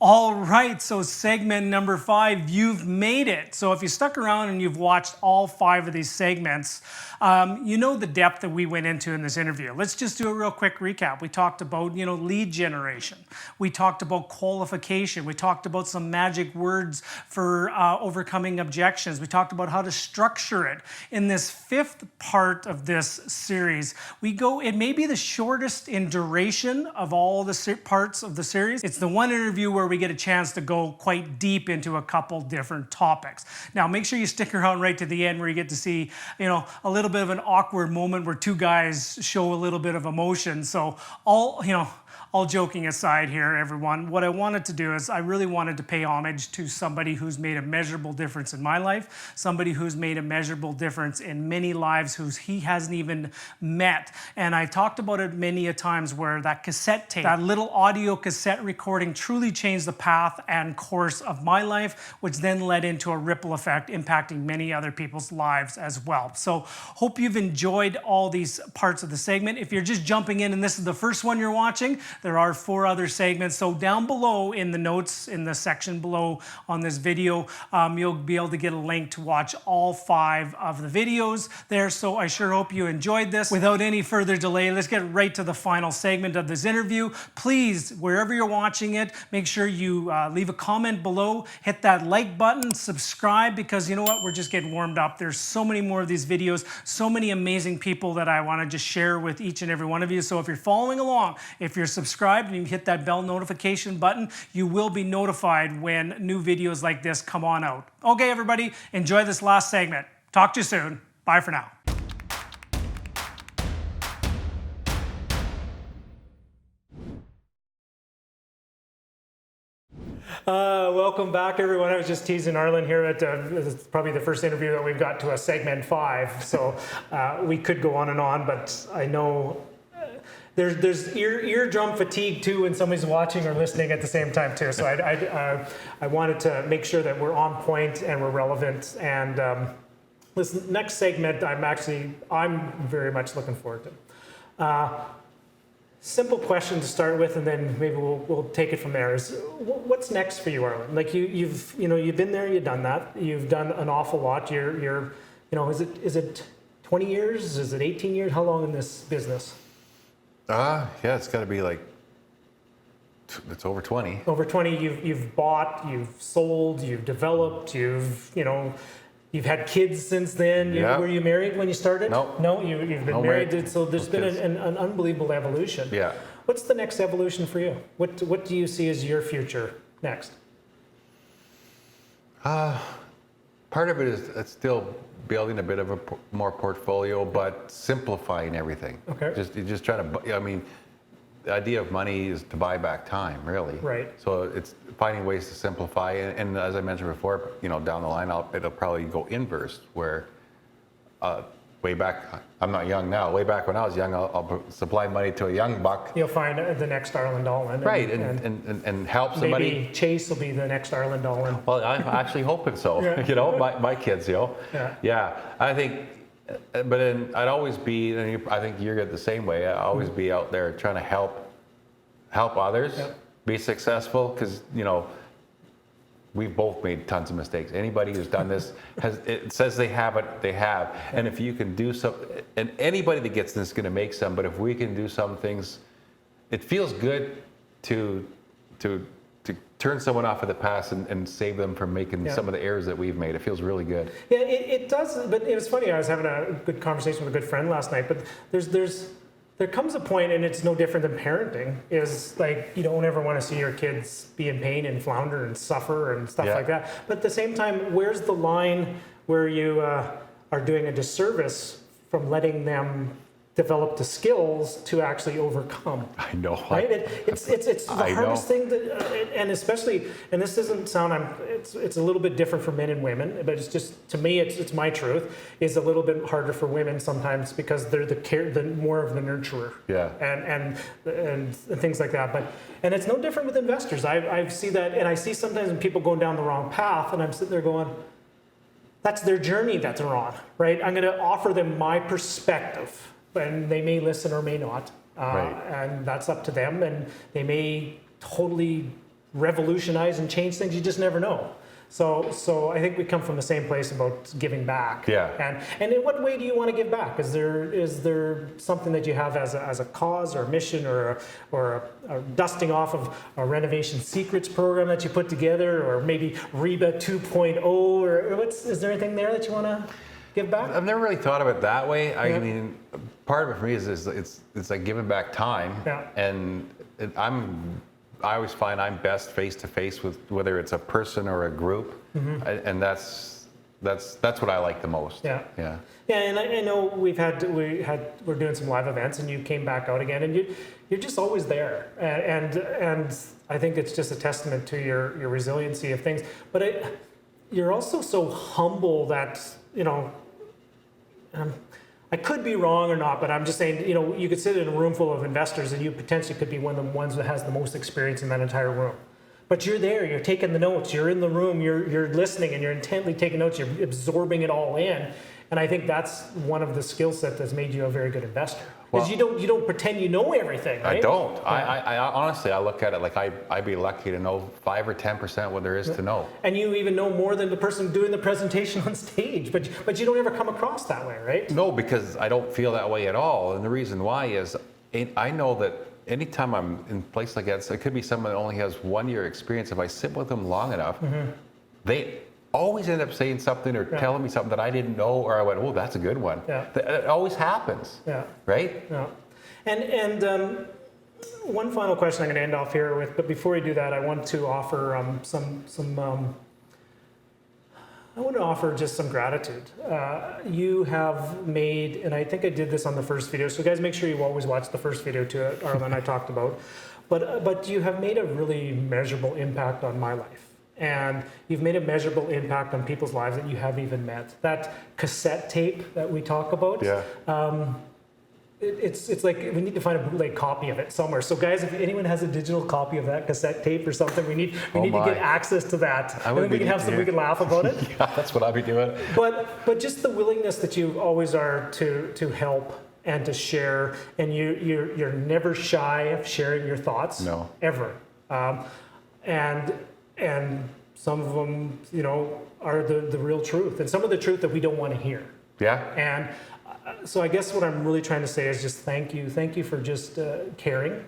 All right, so segment number 5, you've made it. So if you stuck around and you've watched all 5 of these segments, you know the depth that we went into in this interview. Let's just do a real quick recap. We talked about, lead generation. We talked about qualification. We talked about some magic words for overcoming objections. We talked about how to structure it. In this 5th part of this series, it may be the shortest in duration of all the parts of the series. It's the one interview where we get a chance to go quite deep into a couple different topics. Now, make sure you stick around right to the end where you get to see, a little bit of an awkward moment where 2 guys show a little bit of emotion. So all joking aside here, everyone, what I wanted to do is I really wanted to pay homage to somebody who's made a measurable difference in my life, somebody who's made a measurable difference in many lives who he hasn't even met. And I talked about it many a times where that cassette tape, that little audio cassette recording truly changed the path and course of my life, which then led into a ripple effect impacting many other people's lives as well. So hope you've enjoyed all these parts of the segment. If you're just jumping in and this is the first one you're watching, there are 4 other segments. So down below in the notes, in the section below on this video, you'll be able to get a link to watch all 5 of the videos there. So I sure hope you enjoyed this. Without any further delay, let's get right to the final segment of this interview. Please, wherever you're watching it, make sure you leave a comment below, hit that like button, subscribe, because you know what? We're just getting warmed up. There's so many more of these videos, so many amazing people that I want to just share with each and every one of you. So if you're following along, if you're subscribed and you hit that bell notification button, you will be notified when new videos like this come on out. Okay, everybody, enjoy this last segment. Talk to you soon. Bye for now. Welcome back, everyone. I was just teasing Arlen here at this is probably the first interview that we've got to a segment 5. So we could go on and on, but I know there's eardrum fatigue too when somebody's watching or listening at the same time too. So I wanted to make sure that we're on point and we're relevant. And this next segment, I'm very much looking forward to. Simple question to start with, and then maybe we'll take it from there. Is what's next for you, Arlen? Like you've been there, you've done that, you've done an awful lot. You're is it 20 years? Is it 18 years? How long in this business? Yeah, it's got to be like it's over 20. Over 20. You've bought, you've sold, you've developed, you've had kids since then. Yeah. Were you married when you started? No, you've been married. So there's been an unbelievable evolution. Yeah. What's the next evolution for you? What do you see as your future next? Part of it is it's still building a bit of a more portfolio, but simplifying everything. Okay. Just trying to. The idea of money is to buy back time, really. Right. So it's finding ways to simplify, and as I mentioned before, down the line, it'll probably go inverse, where way back, I'm not young now, way back when I was young, I'll supply money to a young buck. You'll find the next Arlen Dahlin. Right, and help somebody. Maybe Chase will be the next Arlen Dahlin. Well, I'm actually hoping so. Yeah. My kids, Yeah, I think. But then I'd always be, and I think you're the same way. I'd always be out there trying to help others be successful, because we've both made tons of mistakes. Anybody who's done this it says they have it, they have. And if you can do some, and anybody that gets this is going to make some. But if we can do some things, it feels good to turn someone off of the past and save them from making some of the errors that we've made. It feels really good. Yeah, it does. But it was funny. I was having a good conversation with a good friend last night. But there comes a point, and it's no different than parenting. Is like you don't ever want to see your kids be in pain and flounder and suffer and stuff like that. But at the same time, where's the line where you are doing a disservice from letting them develop the skills to actually overcome? I know. Right? It's the hardest thing, and especially, and this doesn't sound, it's a little bit different for men and women, but it's just, to me, it's my truth, is a little bit harder for women sometimes because they're the more of the nurturer. Yeah. And things like that. And it's no different with investors. I see that, and I see sometimes when people go down the wrong path, and I'm sitting there going, that's their journey that they're on, right? I'm going to offer them my perspective. And they may listen or may not, right. And that's up to them. And they may totally revolutionize and change things. You just never know. So I think we come from the same place about giving back. Yeah. And in what way do you want to give back? Is there something that you have as a cause or a mission or a dusting off of a renovation secrets program that you put together, or maybe Reba 2.0, or is there anything there that you want to give back? I've never really thought of it that way. I mean, part of it for me is it's like giving back time. Yeah. And I always find I'm best face to face with whether it's a person or a group, and that's what I like the most. Yeah. Yeah. Yeah, and I know we're doing some live events, and you came back out again, and you're just always there, and I think it's just a testament to your resiliency of things. But you're also so humble that I could be wrong or not, but I'm just saying, you could sit in a room full of investors and you potentially could be one of the ones that has the most experience in that entire room. But you're there, you're taking the notes, you're in the room, you're listening, and you're intently taking notes, you're absorbing it all in. And I think that's one of the skill sets that's made you a very good investor. Because you don't pretend you know everything, right? I don't. Yeah. I honestly, I look at it like I'd be lucky to know 5 or 10% what there is to know. And you even know more than the person doing the presentation on stage, but you don't ever come across that way, right? No, because I don't feel that way at all. And the reason why is I know that anytime I'm in a place like that, so it could be someone that only has 1 year experience. If I sit with them long enough, they always end up saying something or telling me something that I didn't know, or I went, oh, that's a good one. Yeah. It always happens. Yeah. Right? Yeah. And one final question I'm going to end off here with, but before we do that, I want to offer I want to offer just some gratitude. You have made, and I think I did this on the first video, so guys, make sure you always watch the first video too, Arlen and I talked about, but you have made a really measurable impact on my life. And you've made a measurable impact on people's lives that you haven't even met. That cassette tape that we talk about, it's like we need to find a bootleg copy of it somewhere. So guys, if anyone has a digital copy of that cassette tape or something, we need to get access to that. And then we can laugh about it. Yeah, that's what I'll be doing. But just the willingness that you always are to help and to share, and you're never shy of sharing your thoughts. No. Ever. And some of them, are the real truth, and some of the truth that we don't want to hear. Yeah. And so I guess what I'm really trying to say is just thank you for just caring,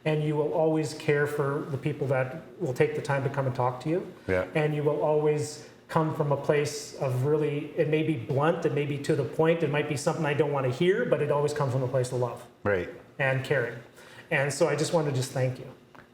and you will always care for the people that will take the time to come and talk to you. Yeah. And you will always come from a place of really, it may be blunt, it may be to the point, it might be something I don't want to hear, but it always comes from a place of love. Right. And caring. And so I just want to just thank you.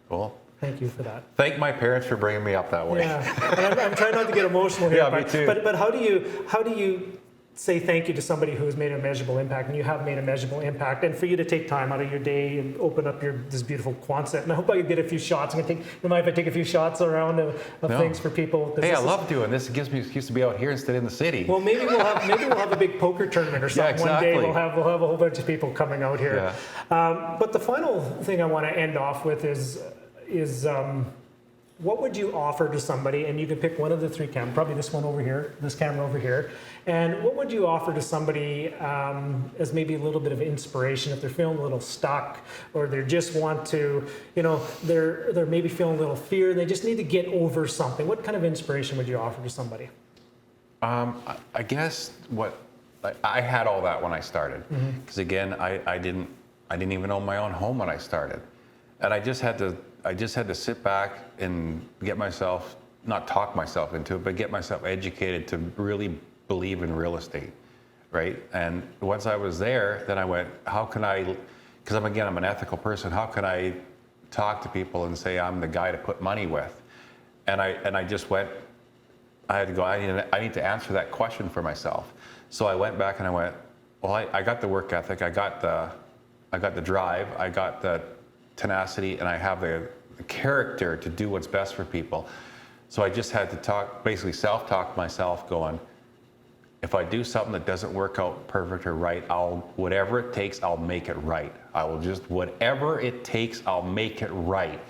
Cool. Thank you for that. Thank my parents for bringing me up that way. Yeah, and I'm trying not to get emotional here. Yeah, me too. But how do you say thank you to somebody who has made a measurable impact, and you have made a measurable impact, and for you to take time out of your day and open up this beautiful Quonset, and I hope I can get a few shots. I'm gonna mind if I take a few shots around of things for people? Hey, I love doing this. It gives me an excuse to be out here instead in the city. Well, maybe we'll have a big poker tournament or something. Yeah, exactly. One day we'll have a whole bunch of people coming out here. Yeah. But the final thing I want to end off with is what would you offer to somebody, and you can pick one of the three cameras, probably this one over here, this camera over here, and what would you offer to somebody as maybe a little bit of inspiration if they're feeling a little stuck, or they just want to, they're maybe feeling a little fear, they just need to get over something. What kind of inspiration would you offer to somebody? I guess I had all that when I started, because again, I didn't even own my own home when I started, and I just had to sit back and get myself, not talk myself into it, but get myself educated to really believe in real estate, right? And once I was there, then I went, how can I, because I'm an ethical person, how can I talk to people and say I'm the guy to put money with? And I just went, I had to go, I need to answer that question for myself. So I went back and I went, well, I got the work ethic, I got the drive, I got the tenacity, and I have the character to do what's best for people. So I just had to basically self-talk myself, going, if I do something that doesn't work out perfect or right, whatever it takes, I'll make it right. Whatever it takes, I'll make it right.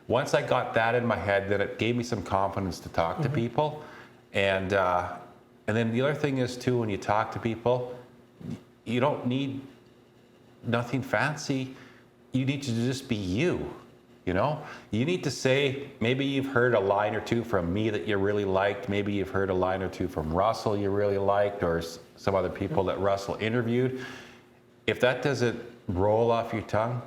Once I got that in my head, then it gave me some confidence to talk to people. And then the other thing is too, when you talk to people, you don't need nothing fancy. You need to just be you. You know, you need to say, maybe you've heard a line or two from me that you really liked. Maybe you've heard a line or two from Russell you really liked, or some other people that Russell interviewed. If that doesn't roll off your tongue,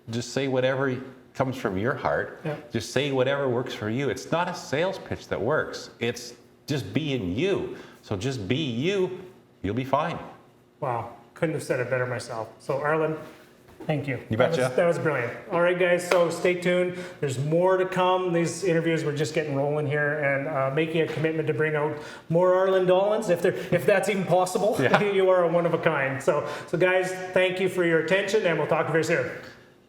just say whatever comes from your heart. Just say whatever works for you. It's not a sales pitch that works. It's just being you. So just be you, you'll be fine. Wow, couldn't have said it better myself. So Arlen, thank you. You betcha. That was brilliant. All right, guys, so stay tuned. There's more to come. These interviews, we're just getting rolling here and making a commitment to bring out more Arlen Dahlins, if that's even possible. Yeah. You are a one of a kind. So guys, thank you for your attention, and we'll talk to you very soon.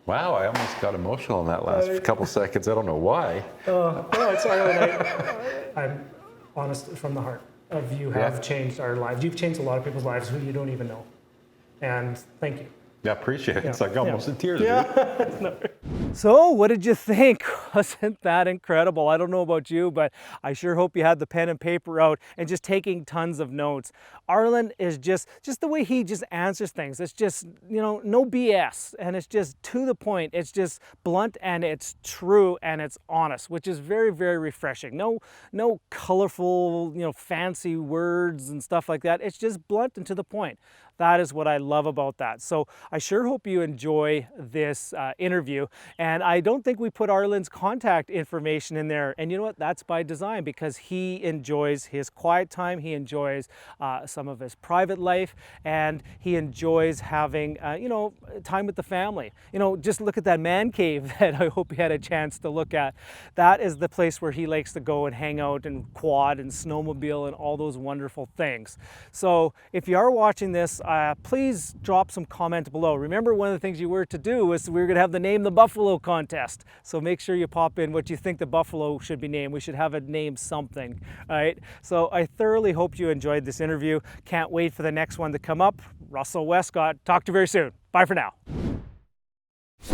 Wow, I almost got emotional in that last couple seconds. I don't know why. No, it's Arlen. I'm honest from the heart. You have changed our lives. You've changed a lot of people's lives who you don't even know. And thank you. Yeah, appreciate it. It's like almost in tears. So what did you think? Wasn't that incredible? I don't know about you, but I sure hope you had the pen and paper out and just taking tons of notes. Arlen is just the way he just answers things. It's just, you know, no BS, and it's just to the point. It's just blunt, and it's true, and it's honest, which is very, very refreshing. No colorful, you know, fancy words and stuff like that. It's just blunt and to the point. That is what I love about that. So I sure hope you enjoy this interview. And I don't think we put Arlen's contact information in there. And you know what? That's by design, because he enjoys his quiet time. He enjoys some of his private life, and he enjoys having, you know, time with the family. You know, just look at that man cave that I hope you had a chance to look at. That is the place where he likes to go and hang out and quad and snowmobile and all those wonderful things. So if you are watching this, please drop some comment below. Remember, one of the things you were to do was we were going to have the Name the Buffalo contest. So make sure you pop in what you think the buffalo should be named. We should have it named something. All right. So I thoroughly hope you enjoyed this interview. Can't wait for the next one to come up. Russell Westcott. Talk to you very soon. Bye for now.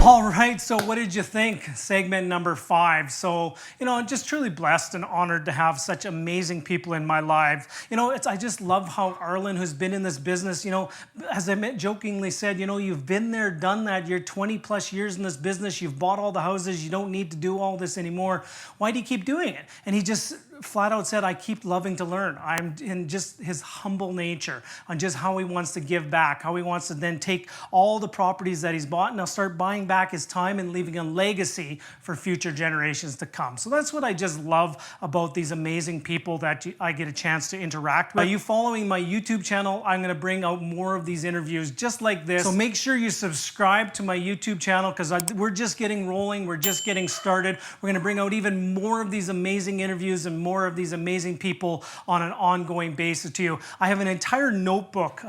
All right, so what did you think? Segment number 5. So, you know, I'm just truly blessed and honored to have such amazing people in my life. You know, I just love how Arlen, who's been in this business, you know, as I jokingly said, you know, you've been there, done that. You're 20 plus years in this business. You've bought all the houses. You don't need to do all this anymore. Why do you keep doing it? And he just flat out said, I keep loving to learn. I'm in just his humble nature on just how he wants to give back, how he wants to then take all the properties that he's bought and now start buying back his time and leaving a legacy for future generations to come. So that's what I just love about these amazing people that I get a chance to interact with. Are you following my YouTube channel? I'm going to bring out more of these interviews just like this. So make sure you subscribe to my YouTube channel, because we're just getting rolling. We're just getting started. We're going to bring out even more of these amazing interviews and more of these amazing people on an ongoing basis to you. I have an entire notebook.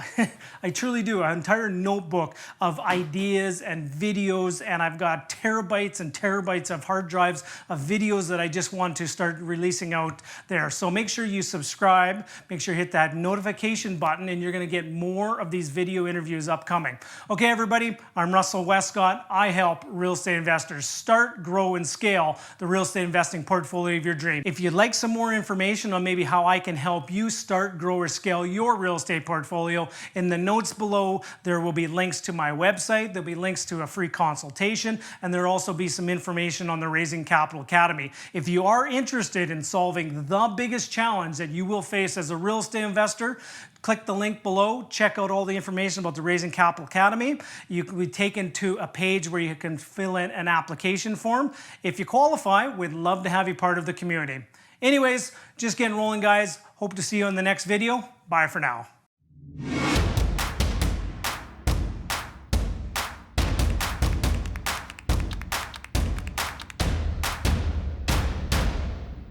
I truly do. An entire notebook of ideas and videos, and I've got terabytes and terabytes of hard drives of videos that I just want to start releasing out there. So make sure you subscribe, make sure you hit that notification button, and you're going to get more of these video interviews upcoming. Okay, everybody, I'm Russell Westcott. I help real estate investors start, grow, and scale the real estate investing portfolio of your dream. If you'd like some more information on maybe how I can help you start, grow, or scale your real estate portfolio, in the notes below there will be links to my website. There'll be links to a free consultation, and there'll also be some information on the Raising Capital Academy. If you are interested in solving the biggest challenge that you will face as a real estate investor, click the link below, check out all the information about the Raising Capital Academy. You can be taken to a page where you can fill in an application form. If you qualify, we'd love to have you part of the community. Anyways, just getting rolling, guys. Hope to see you in the next video. Bye for now.